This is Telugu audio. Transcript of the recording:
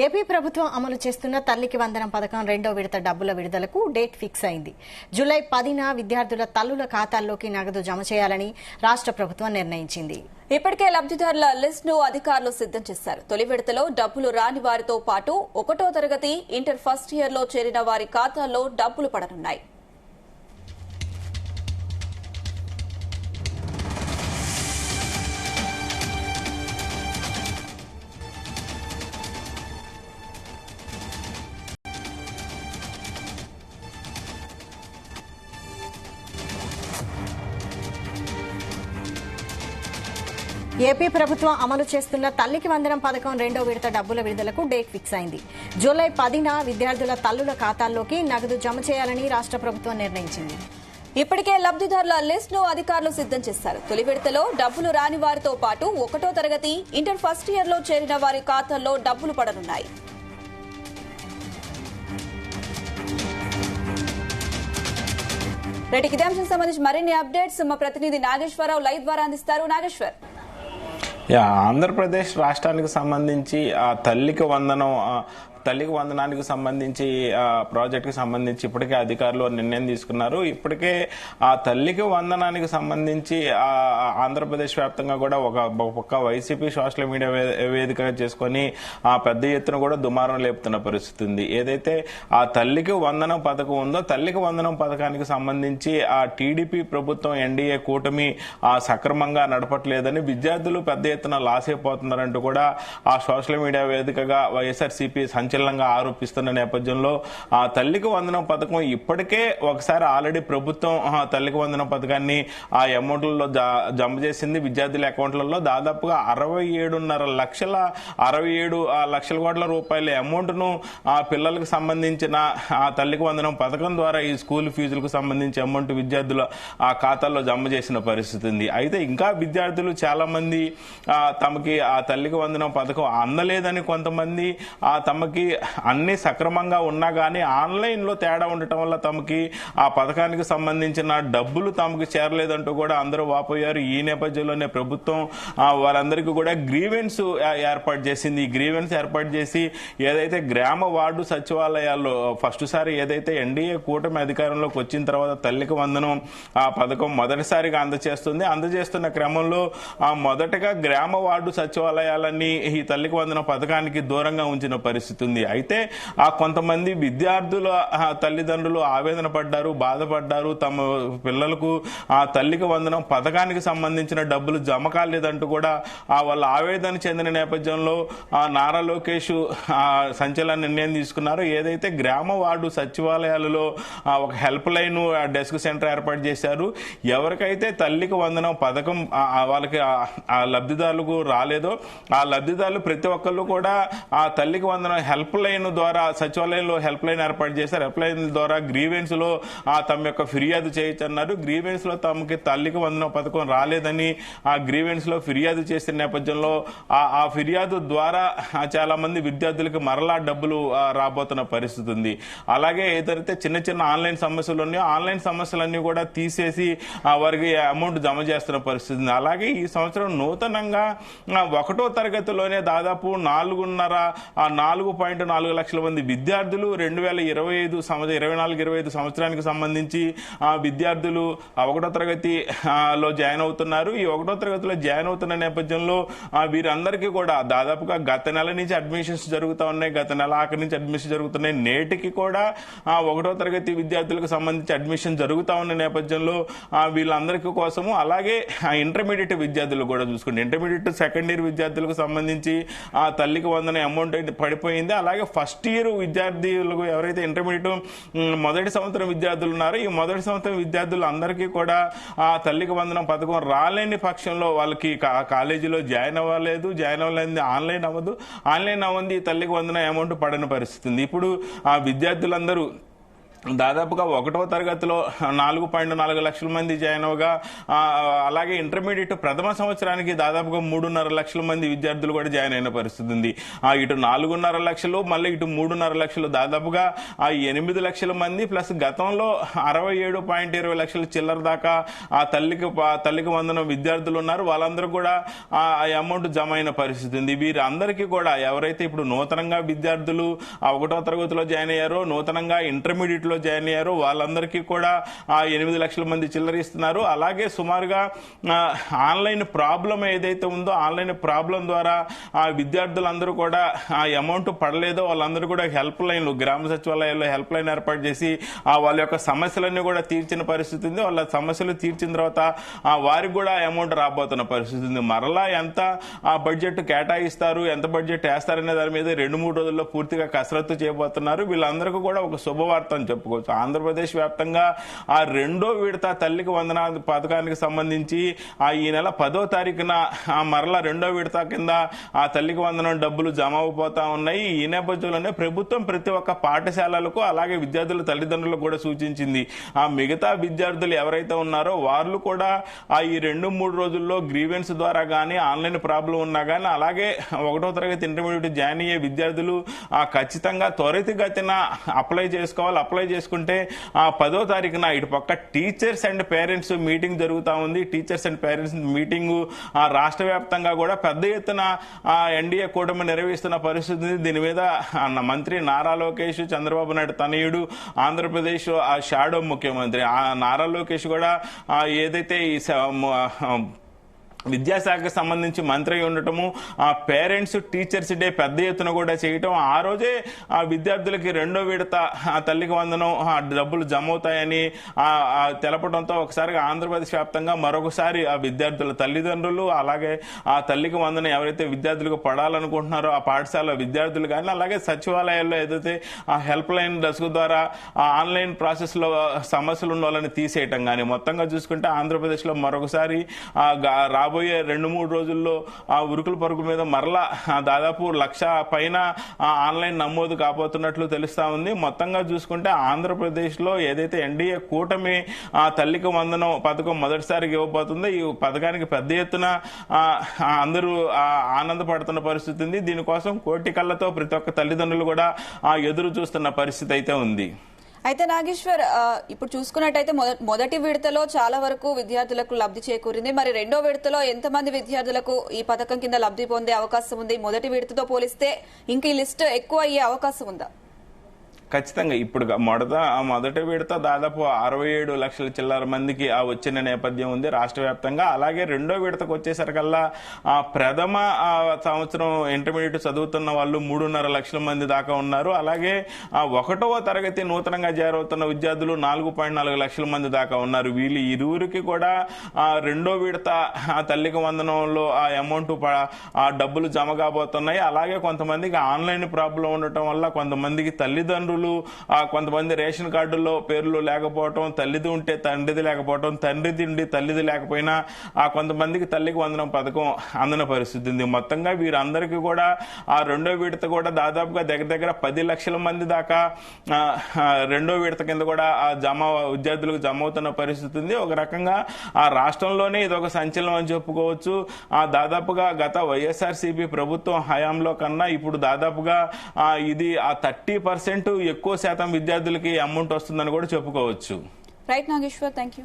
ఏపీ ప్రభుత్వం అమలు చేస్తున్న తల్లికి వందనం పథకం రెండో విడత డబ్బుల విడుదలకు డేట్ ఫిక్స్ అయింది. జూలై 10న విద్యార్థుల తల్లుల ఖాతాల్లోకి నగదు జమ చేయాలని రాష్ట్ర ప్రభుత్వం నిర్ణయించింది. ఇప్పటికే లబ్ధిదారుల లిస్ట్ ను అధికారులు సిద్దం చేశారు. తొలి విడతలో డబ్బులు రాని వారితో పాటు 1వ తరగతి ఇంటర్ ఫస్ట్ ఇయర్ లో చేరిన వారి ఖాతాల్లో డబ్బులు పడనున్నాయి. ఏపీ ప్రభుత్వం అమలు చేస్తున్న తల్లికి వందనం పథకం రెండో విడత డబ్బుల విడుదలకు డేట్ ఫిక్స్ అయింది. జూలై 10న విద్యార్థుల తల్లుల ఖాతాల్లోకి నగదు జమ చేయాలని రాష్ట్ర ప్రభుత్వం నిర్ణయించింది. ఇప్పటికే లబ్ధిదారుల లిస్ట్ ను అధికారులు సిద్దం చేశారు. తొలి విడతలో డబ్బులు రాని వారితో పాటు 1వ తరగతి ఇంటర్ ఫస్ట్ ఇయర్ లో చేరిన వారి ఖాతాల్లో డబ్బులు పడనున్నాయి. ఇదే అంశం సంబంధించి మరిన్ని అప్డేట్స్ మా ప్రతినిధి నాగేశ్వరరావు లైవ్ ద్వారా అందిస్తారు. నాగేశ్వర్, ఆంధ్రప్రదేశ్ రాష్ట్రానికి సంబంధించి తల్లికి వందనానికి సంబంధించి ప్రాజెక్టుకి సంబంధించి ఇప్పటికే అధికారులు నిర్ణయం తీసుకున్నారు. ఇప్పటికే ఆ తల్లికి వందనానికి సంబంధించి ఆంధ్రప్రదేశ్ వ్యాప్తంగా కూడా ఒక వైసీపీ సోషల్ మీడియా వేదికగా చేసుకుని పెద్ద ఎత్తున కూడా దుమారం లేపుతున్న పరిస్థితి ఉంది. ఏదైతే ఆ తల్లికి వందనం పథకం ఉందో తల్లికి వందనం పథకానికి సంబంధించి ఆ టీడీపీ ప్రభుత్వం ఎన్డీఏ కూటమి సక్రమంగా నడపట్లేదని విద్యార్థులు పెద్ద ఎత్తున లాస్ అయిపోతున్నారంటూ కూడా ఆ సోషల్ మీడియా వేదికగా వైఎస్ఆర్సీపీ సంచలనంగా ఆరోపిస్తున్న నేపథ్యంలో ఆ తల్లికి వందనం పథకం ఇప్పటికే ఒకసారి ఆల్రెడీ ప్రభుత్వం తల్లికి వందనం పథకాన్ని ఆ అమౌంట్లలో జమ చేసింది. విద్యార్థుల అకౌంట్లలో దాదాపుగా 67 లక్షల కోట్ల రూపాయల అమౌంట్ ను ఆ పిల్లలకు సంబంధించిన ఆ తల్లికి వందనం పథకం ద్వారా ఈ స్కూల్ ఫీజులకు సంబంధించి అమౌంట్ విద్యార్థుల ఆ ఖాతాల్లో జమ చేసిన పరిస్థితి ఉంది. అయితే ఇంకా విద్యార్థులు చాలా మంది తమకి ఆ తల్లికి వందనం పథకం అందలేదని, కొంతమంది తమకి అన్ని సక్రమంగా ఉన్నా గానీ ఆన్లైన్ లో తేడా ఉండటం వల్ల తమకి ఆ పథకానికి సంబంధించిన డబ్బులు తమకు చేరలేదంటూ కూడా అందరూ వాపోయారు. ఈ నేపథ్యంలోనే ప్రభుత్వం వారందరికీ కూడా గ్రీవెన్స్ ఏర్పాటు చేసింది. ఈ గ్రీవెన్స్ ఏర్పాటు చేసి ఏదైతే గ్రామ వార్డు సచివాలయాల్లో ఫస్ట్ సారి ఏదైతే ఎన్డీఏ కూటమి అధికారంలోకి వచ్చిన తర్వాత తల్లికి వందనం ఆ పథకం మొదటిసారిగా అందజేస్తున్న క్రమంలో మొదటగా గ్రామ వార్డు సచివాలయాలన్నీ ఈ తల్లికి వందనం పథకానికి దూరంగా ఉంచిన పరిస్థితి ఉంది. అయితే కొంతమంది విద్యార్థుల తల్లిదండ్రులు ఆవేదన పడ్డారు, బాధపడ్డారు. తమ పిల్లలకు ఆ తల్లికి వందనం పథకానికి సంబంధించిన డబ్బులు జమ కాలేదంటూ కూడా వాళ్ళ ఆవేదన చెందిన నేపథ్యంలో నారా లోకేష్ సంచలన నిర్ణయం తీసుకున్నారు. ఏదైతే గ్రామ వార్డు సచివాలయాలలో ఒక హెల్ప్ లైన్ డెస్క్ సెంటర్ ఏర్పాటు చేశారు. ఎవరికైతే తల్లికి వందనం పథకం వాళ్ళకి ఆ లబ్ధిదారులకు రాలేదో ఆ లబ్ధిదారులు ప్రతి ఒక్కళ్ళు కూడా ఆ తల్లికి వందనం హెల్ప్ లైన్ ద్వారా సచివాలయంలో హెల్ప్ లైన్ ఏర్పాటు చేశారు. హెల్ప్ లైన్ ద్వారా గ్రీవెన్స్ లో తమ యొక్క ఫిర్యాదు చేయొచ్చు అన్నారు. గ్రీవెన్స్ లో తమకి తల్లికి వందనం పథకం రాలేదని ఆ గ్రీవెన్స్ లో ఫిర్యాదు చేసిన నేపథ్యంలో ఆ ఫిర్యాదు ద్వారా చాలా మంది విద్యార్థులకు మరలా డబ్బులు రాబోతున్న పరిస్థితి ఉంది. అలాగే ఏదైతే చిన్న చిన్న ఆన్లైన్ సమస్యలు ఉన్నాయో ఆన్లైన్ సమస్యలన్నీ కూడా తీసేసి వారికి అమౌంట్ జమ చేస్తున్న పరిస్థితి ఉంది. అలాగే ఈ సంవత్సరం నూతనంగా 1వ తరగతిలోనే దాదాపు 4.4 లక్షల మంది విద్యార్థులు 2024-25 సంవత్సరానికి సంబంధించి విద్యార్థులు 1వ తరగతిలో జాయిన్ అవుతున్నారు. ఈ 1వ తరగతిలో జాయిన్ అవుతున్న నేపథ్యంలో వీరందరికీ కూడా దాదాపుగా గత నెల నుంచి అడ్మిషన్స్ జరుగుతూ ఉన్నాయి. గత నెల ఆఖరి నుంచి అడ్మిషన్ జరుగుతున్నాయి. నేటికి కూడా 1వ తరగతి విద్యార్థులకు సంబంధించి అడ్మిషన్ జరుగుతూ ఉన్న నేపథ్యంలో వీళ్ళందరికీ కోసము అలాగే ఇంటర్మీడియట్ విద్యార్థులు కూడా చూసుకోండి. ఇంటర్మీడియట్ సెకండ్ ఇయర్ విద్యార్థులకు సంబంధించి తల్లికి వందన అమౌంట్ పడిపోయింది. అలాగే ఫస్ట్ ఇయర్ విద్యార్థులకు ఎవరైతే ఇంటర్మీడియట్ మొదటి సంవత్సరం విద్యార్థులు ఉన్నారో ఈ మొదటి సంవత్సరం విద్యార్థులు అందరికీ కూడా తల్లికి వందనం పథకం రాలేని పక్షంలో వాళ్ళకి కాలేజీలో జాయిన్ అవ్వలేదు. జాయిన్ అవ్వలేదు, ఆన్లైన్ అవ్వదు. ఆన్లైన్ అవ్వంది తల్లికి వందనం అమౌంట్ పడని పరిస్థితి ఉంది. ఇప్పుడు విద్యార్థులందరూ దాదాపుగా 1వ తరగతిలో 4.4 లక్షల మంది జాయిన్ అవగా, అలాగే ఇంటర్మీడియట్ ప్రథమ సంవత్సరానికి దాదాపుగా 3.5 లక్షల మంది విద్యార్థులు కూడా జాయిన్ అయిన పరిస్థితి ఉంది. ఇటు 4.5 లక్షలు, మళ్ళీ ఇటు 3.5 లక్షలు, దాదాపుగా 8 లక్షల మంది ప్లస్ గతంలో 67.20 లక్షల చిల్లర దాకా ఆ తల్లికి వందనం విద్యార్థులు ఉన్నారు. వాళ్ళందరూ కూడా ఆ అమౌంట్ జమ అయిన పరిస్థితి ఉంది. వీరందరికీ కూడా ఎవరైతే ఇప్పుడు నూతనంగా విద్యార్థులు 1వ తరగతిలో జాయిన్ అయ్యారో, నూతనంగా ఇంటర్మీడియట్ లో జాయిన్ అయ్యారు, వాళ్ళందరికీ కూడా 8 లక్షల మంది చిల్లరిస్తున్నారు. అలాగే సుమారుగా ఆన్లైన్ ప్రాబ్లం ఏదైతే ఉందో, ఆన్లైన్ ప్రాబ్లం ద్వారా విద్యార్థులందరూ కూడా ఆ అమౌంట్ పడలేదో వాళ్ళందరూ కూడా హెల్ప్ లైన్, గ్రామ సచివాలయాల్లో హెల్ప్ లైన్ ఏర్పాటు చేసి వాళ్ళ యొక్క సమస్యలన్నీ కూడా తీర్చిన పరిస్థితి ఉంది. వాళ్ళ సమస్యలు తీర్చిన తర్వాత వారికి కూడా అమౌంట్ రాబోతున్న పరిస్థితి ఉంది. మరలా ఎంత బడ్జెట్ కేటాయిస్తారు, ఎంత బడ్జెట్ వేస్తారనే దాని మీద 2-3 రోజుల్లో పూర్తిగా కసరత్తు చేయబోతున్నారు. వీళ్ళందరికీ కూడా ఒక శుభవార్త అని చెప్పుకోవచ్చు. ఆంధ్రప్రదేశ్ వ్యాప్తంగా ఆ 2వ విడత తల్లికి వందన పథకానికి సంబంధించి ఈ నెల 10వ తారీఖున మరలా 2వ విడత కింద ఆ తల్లికి వందనం డబ్బులు జమ అయిపోతా ఉన్నాయి. ఈ నేపథ్యంలోనే ప్రభుత్వం ప్రతి ఒక్క పాఠశాలలకు అలాగే విద్యార్థుల తల్లిదండ్రులకు కూడా సూచించింది. మిగతా విద్యార్థులు ఎవరైతే ఉన్నారో వాళ్ళు కూడా ఈ 2-3 రోజుల్లో గ్రీవెన్స్ ద్వారా కానీ, ఆన్లైన్ ప్రాబ్లం ఉన్నా కానీ, అలాగే 1వ తరగతి ఇంటర్మీడియట్ జాయిన్ అయ్యే విద్యార్థులు ఖచ్చితంగా త్వరితగతిన అప్లై చేసుకోవాలి. అప్లై చేసుకుంటే 10వ తారీఖున ఇటు పక్క టీచర్స్ అండ్ పేరెంట్స్ మీటింగ్ జరుగుతూ ఉంది. టీచర్స్ అండ్ పేరెంట్స్ మీటింగ్ రాష్ట్ర వ్యాప్తంగా కూడా పెద్ద ఎత్తున ఎన్డీఏ కూటమి నిర్వహిస్తున్న పరిస్థితి. దీని మీద మంత్రి నారా లోకేష్, చంద్రబాబు నాయుడు తనయుడు, ఆంధ్రప్రదేశ్ షాడో ముఖ్యమంత్రి నారా లోకేష్ కూడా ఏదైతే ఈ విద్యాశాఖకు సంబంధించి మంత్రి ఉండటము, పేరెంట్స్ టీచర్స్ డే పెద్ద ఎత్తున కూడా చేయటం, ఆ రోజే విద్యార్థులకి 2వ విడత తల్లికి వందనం డబ్బులు జమ అవుతాయని తెలపడంతో ఒకసారి ఆంధ్రప్రదేశ్ వ్యాప్తంగా మరొకసారి ఆ విద్యార్థుల తల్లిదండ్రులు, అలాగే ఆ తల్లికి వందనం ఎవరైతే విద్యార్థులకు పడాలనుకుంటున్నారో ఆ పాఠశాల విద్యార్థులు కానీ, అలాగే సచివాలయాల్లో ఏదైతే ఆ హెల్ప్ లైన్ డెస్క్ ద్వారా ఆన్లైన్ ప్రాసెస్ లో సమస్యలు ఉన్న వాళ్ళని తీసేయటం కానీ, మొత్తంగా చూసుకుంటే ఆంధ్రప్రదేశ్ లో మరొకసారి రాబోయే 2-3 రోజుల్లో ఆ ఉరుకుల పరుగుల మీద మరలా దాదాపు 1,00,000 పైన ఆన్లైన్ నమోదు కాబోతున్నట్లు తెలుస్తా ఉంది. మొత్తంగా చూసుకుంటే ఆంధ్రప్రదేశ్ లో ఏదైతే ఎన్డీఏ కూటమి తల్లికి వందనం పథకం మొదటిసారిగా ఇవ్వబోతుందో, ఈ పథకానికి పెద్ద ఎత్తున అందరూ ఆనందపడుతున్న పరిస్థితి ఉంది. దీనికోసం కోటి కళ్ళతో ప్రతి ఒక్క తల్లిదండ్రులు కూడా ఎదురు చూస్తున్న పరిస్థితి అయితే ఉంది. అయితే నాగేశ్వర్, ఇప్పుడు చూసుకున్నట్టయితే మొదటి విడతలో చాలా వరకు విద్యార్థులకు లబ్ధి చేకూరింది. మరి 2వ విడతలో ఎంతమంది విద్యార్థులకు ఈ పథకం కింద లబ్ధి పొందే అవకాశం ఉంది? మొదటి విడతతో పోలిస్తే ఇంక ఈ లిస్టు ఎక్కువ అయ్యే అవకాశం ఉందా? ఖచ్చితంగా ఇప్పుడు మొదటి విడత దాదాపు 67 లక్షల చిల్లర మందికి వచ్చిన నేపథ్యం ఉంది రాష్ట్ర వ్యాప్తంగా. అలాగే 2వ విడతకు వచ్చేసరికల్లా ప్రథమ సంవత్సరం ఇంటర్మీడియట్ చదువుతున్న వాళ్ళు 3.5 లక్షల మంది దాకా ఉన్నారు. అలాగే 1వ తరగతి నూతనంగా చేరవుతున్న విద్యార్థులు 4.4 లక్షల మంది దాకా ఉన్నారు. వీళ్ళు ఇరువురికి కూడా 2వ విడత తల్లికి వందనంలో ఆ అమౌంట్ డబ్బులు జమ కాబోతున్నాయి. అలాగే కొంతమందికి ఆన్లైన్ ప్రాబ్లం ఉండటం వల్ల కొంతమందికి తల్లిదండ్రులు, కొంతమంది రేషన్ కార్డుల్లో పేర్లు లేకపోవటం, తల్లిది ఉంటే తండ్రిది లేకపోవటం, తండ్రిది ఉండి తల్లిది లేకపోయినా కొంతమందికి తల్లికి వందనం పథకం అందిన పరిస్థితి ఉంది. మొత్తంగా వీరందరికీ కూడా 2వ విడత కూడా దాదాపుగా దగ్గర 10 లక్షల మంది దాకా 2వ విడత కింద కూడా విద్యార్థులకు జమ అవుతున్న పరిస్థితి ఉంది. ఒక రకంగా రాష్ట్రంలోనే ఇది ఒక సంచలనం అని చెప్పుకోవచ్చు. దాదాపుగా గత వైఎస్ఆర్సీపీ ప్రభుత్వం హయాంలో కన్నా ఇప్పుడు దాదాపుగా ఇది 30% ఎక్కువ శాతం విద్యార్థులకి అమౌంట్ వస్తుందని కూడా చెప్పుకోవచ్చు. Right Nageswar, thank you.